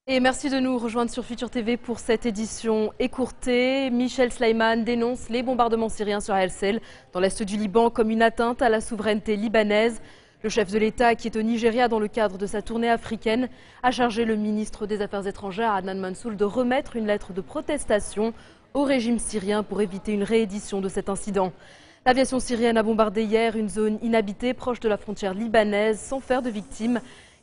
Et merci de nous rejoindre sur Futur TV pour cette édition écourtée. Michel Sleiman dénonce les bombardements syriens sur El Sel, dans l'est du Liban, comme une atteinte à la souveraineté libanaise. Le chef de l'État, qui est au Nigeria dans le cadre de sa tournée africaine, a chargé le ministre des Affaires étrangères, Adnan Mansour, de remettre une lettre de protestation au régime syrien pour éviter une réédition de cet incident. L'aviation syrienne a bombardé hier une zone inhabitée proche de la frontière libanaise sans faire de victimes.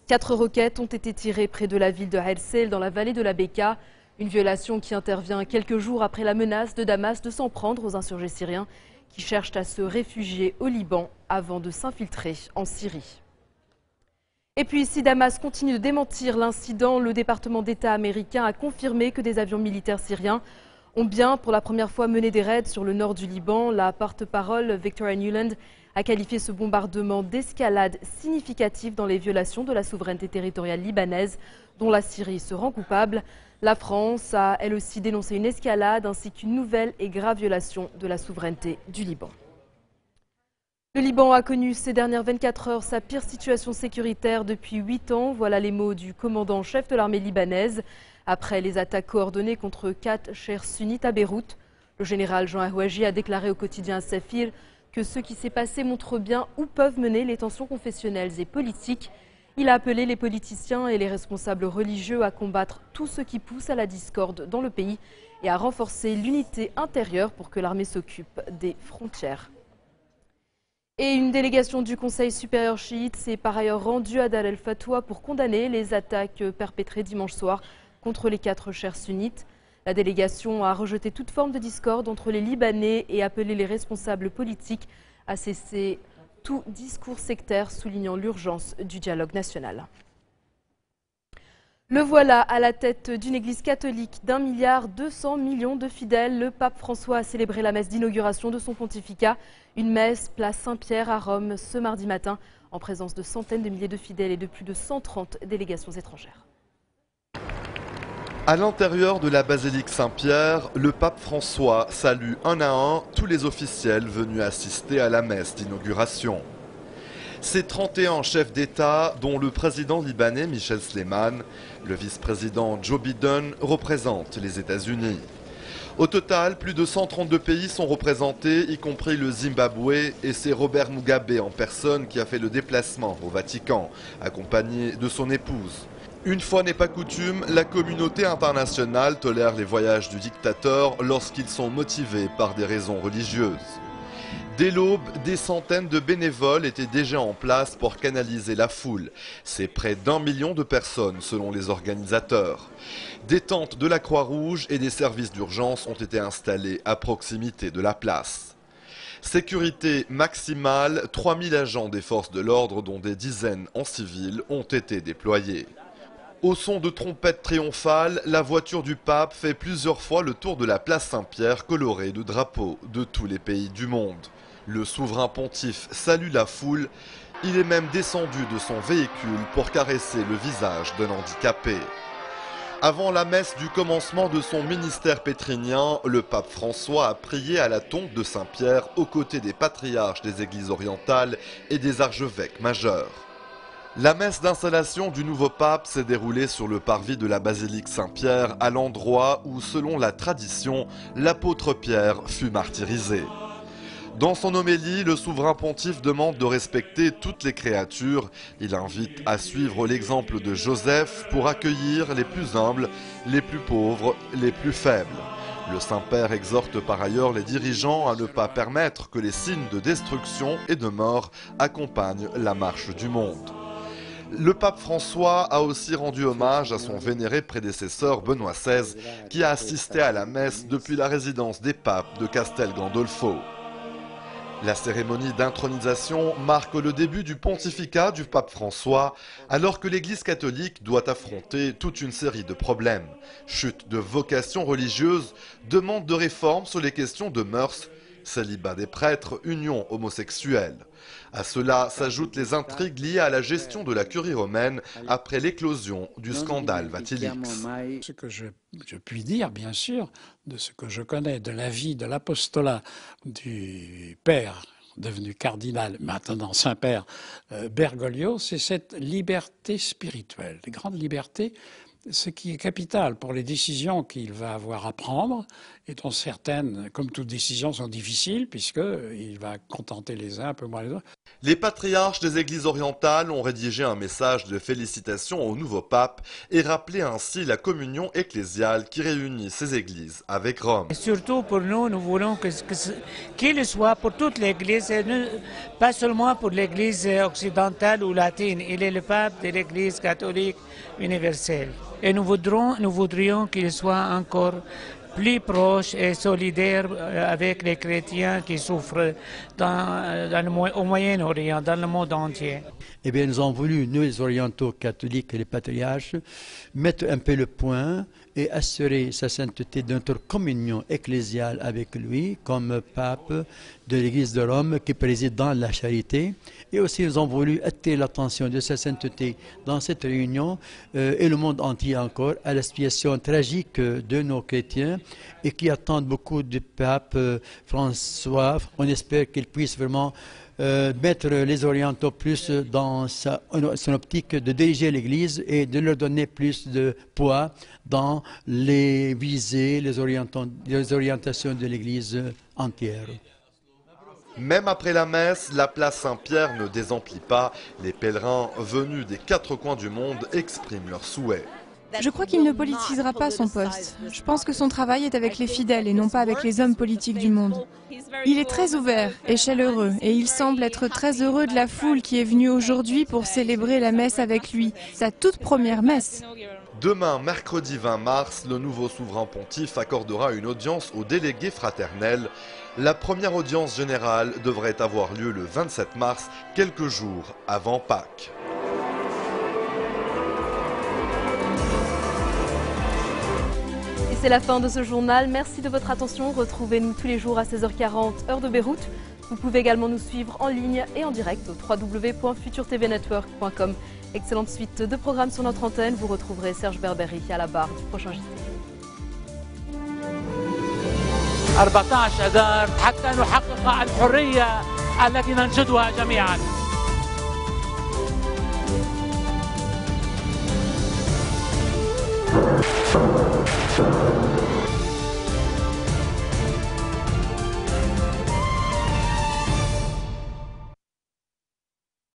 4 roquettes ont été tirées près de la ville de El Sel, dans la vallée de la Bekaa. Une violation qui intervient quelques jours après la menace de Damas de s'en prendre aux insurgés syriens qui cherchent à se réfugier au Liban avant de s'infiltrer en Syrie. Et puis, si Damas continue de démentir l'incident, le département d'État américain a confirmé que des avions militaires syriens ont bien, pour la première fois, mené des raids sur le nord du Liban. La porte-parole, Victoria Nuland, a qualifié ce bombardement d'escalade significative dans les violations de la souveraineté territoriale libanaise, dont la Syrie se rend coupable. La France a, elle aussi, dénoncé une escalade ainsi qu'une nouvelle et grave violation de la souveraineté du Liban. Le Liban a connu ces dernières 24 heures sa pire situation sécuritaire depuis 8 ans. Voilà les mots du commandant en chef de l'armée libanaise. Après les attaques coordonnées contre 4 chefs sunnites à Beyrouth, le général Jean Ahouaji a déclaré au quotidien Safir que ce qui s'est passé montre bien où peuvent mener les tensions confessionnelles et politiques. Il a appelé les politiciens et les responsables religieux à combattre tout ce qui pousse à la discorde dans le pays et à renforcer l'unité intérieure pour que l'armée s'occupe des frontières. Et une délégation du Conseil supérieur chiite s'est par ailleurs rendue à Dar el-Fatwa pour condamner les attaques perpétrées dimanche soir contre les 4 chefs sunnites. La délégation a rejeté toute forme de discorde entre les Libanais et appelé les responsables politiques à cesser tout discours sectaire, soulignant l'urgence du dialogue national. Le voilà à la tête d'une église catholique d'1,2 milliard de fidèles. Le pape François a célébré la messe d'inauguration de son pontificat. Une messe place Saint-Pierre à Rome ce mardi matin, en présence de centaines de milliers de fidèles et de plus de 130 délégations étrangères. À l'intérieur de la basilique Saint-Pierre, le pape François salue un à un tous les officiels venus assister à la messe d'inauguration. Ces 31 chefs d'État, dont le président libanais Michel Sleiman, le vice-président Joe Biden, représentent les États-Unis. Au total, plus de 132 pays sont représentés, y compris le Zimbabwe, et c'est Robert Mugabe en personne qui a fait le déplacement au Vatican, accompagné de son épouse. Une fois n'est pas coutume, la communauté internationale tolère les voyages du dictateur lorsqu'ils sont motivés par des raisons religieuses. Dès l'aube, des centaines de bénévoles étaient déjà en place pour canaliser la foule. C'est près d'1 million de personnes selon les organisateurs. Des tentes de la Croix-Rouge et des services d'urgence ont été installés à proximité de la place. Sécurité maximale, 3000 agents des forces de l'ordre, dont des dizaines en civil, ont été déployés. Au son de trompettes triomphales, la voiture du pape fait plusieurs fois le tour de la place Saint-Pierre colorée de drapeaux de tous les pays du monde. Le souverain pontife salue la foule. Il est même descendu de son véhicule pour caresser le visage d'un handicapé. Avant la messe du commencement de son ministère pétrinien, le pape François a prié à la tombe de Saint-Pierre aux côtés des patriarches des églises orientales et des archevêques majeurs. La messe d'installation du nouveau pape s'est déroulée sur le parvis de la basilique Saint-Pierre, à l'endroit où, selon la tradition, l'apôtre Pierre fut martyrisé. Dans son homélie, le souverain pontife demande de respecter toutes les créatures. Il invite à suivre l'exemple de Joseph pour accueillir les plus humbles, les plus pauvres, les plus faibles. Le Saint-Père exhorte par ailleurs les dirigeants à ne pas permettre que les signes de destruction et de mort accompagnent la marche du monde. Le pape François a aussi rendu hommage à son vénéré prédécesseur Benoît XVI, qui a assisté à la messe depuis la résidence des papes de Castel Gandolfo. La cérémonie d'intronisation marque le début du pontificat du pape François, alors que l'Église catholique doit affronter toute une série de problèmes. Chute de vocations religieuses, demande de réformes sur les questions de mœurs, célibat des prêtres, union homosexuelle. À cela s'ajoutent les intrigues liées à la gestion de la curie romaine après l'éclosion du scandale Vatilix. Ce que je puis dire, bien sûr, de ce que je connais de la vie de l'apostolat du père devenu cardinal, maintenant Saint-Père Bergoglio, c'est cette liberté spirituelle, grande liberté ce qui est capital pour les décisions qu'il va avoir à prendre, et dont certaines, comme toutes décisions, sont difficiles, puisqu'il va contenter les uns un peu moins les autres. Les patriarches des églises orientales ont rédigé un message de félicitations au nouveau pape et rappelé ainsi la communion ecclésiale qui réunit ces églises avec Rome. Et surtout pour nous, nous voulons qu'il soit pour toute l'Église, et pas seulement pour l'Église occidentale ou latine. Il est le pape de l'Église catholique universelle. Et nous voudrions qu'il soit encore plus proche et solidaire avec les chrétiens qui souffrent au Moyen-Orient, dans le monde entier. Eh bien, nous avons voulu, nous les orientaux catholiques et les patriarches, mettre un peu le point et assurer sa sainteté de notre communion ecclésiale avec lui, comme pape de l'Église de Rome qui préside dans la charité. Et aussi, nous avons voulu attirer l'attention de sa sainteté dans cette réunion et le monde entier encore à la situation tragique de nos chrétiens et qui attendent beaucoup du pape François. On espère qu'il puisse vraiment mettre les orientaux plus dans son optique de diriger l'Église et de leur donner plus de poids dans les visées, les orientations de l'Église entière. Même après la messe, la place Saint-Pierre ne désemplit pas. Les pèlerins venus des 4 coins du monde expriment leurs souhaits. Je crois qu'il ne politisera pas son poste. Je pense que son travail est avec les fidèles et non pas avec les hommes politiques du monde. Il est très ouvert et chaleureux et il semble être très heureux de la foule qui est venue aujourd'hui pour célébrer la messe avec lui, sa toute première messe. Demain, mercredi 20 mars, le nouveau souverain pontife accordera une audience aux délégués fraternels. La première audience générale devrait avoir lieu le 27 mars, quelques jours avant Pâques. C'est la fin de ce journal. Merci de votre attention. Retrouvez-nous tous les jours à 16h40, heure de Beyrouth. Vous pouvez également nous suivre en ligne et en direct au www.futurtvnetwork.com. Excellente suite de programmes sur notre antenne. Vous retrouverez Serge Berberi à la barre du prochain JT. 14 أذار حتى نحقق الحرية التي ننشدها جميعا.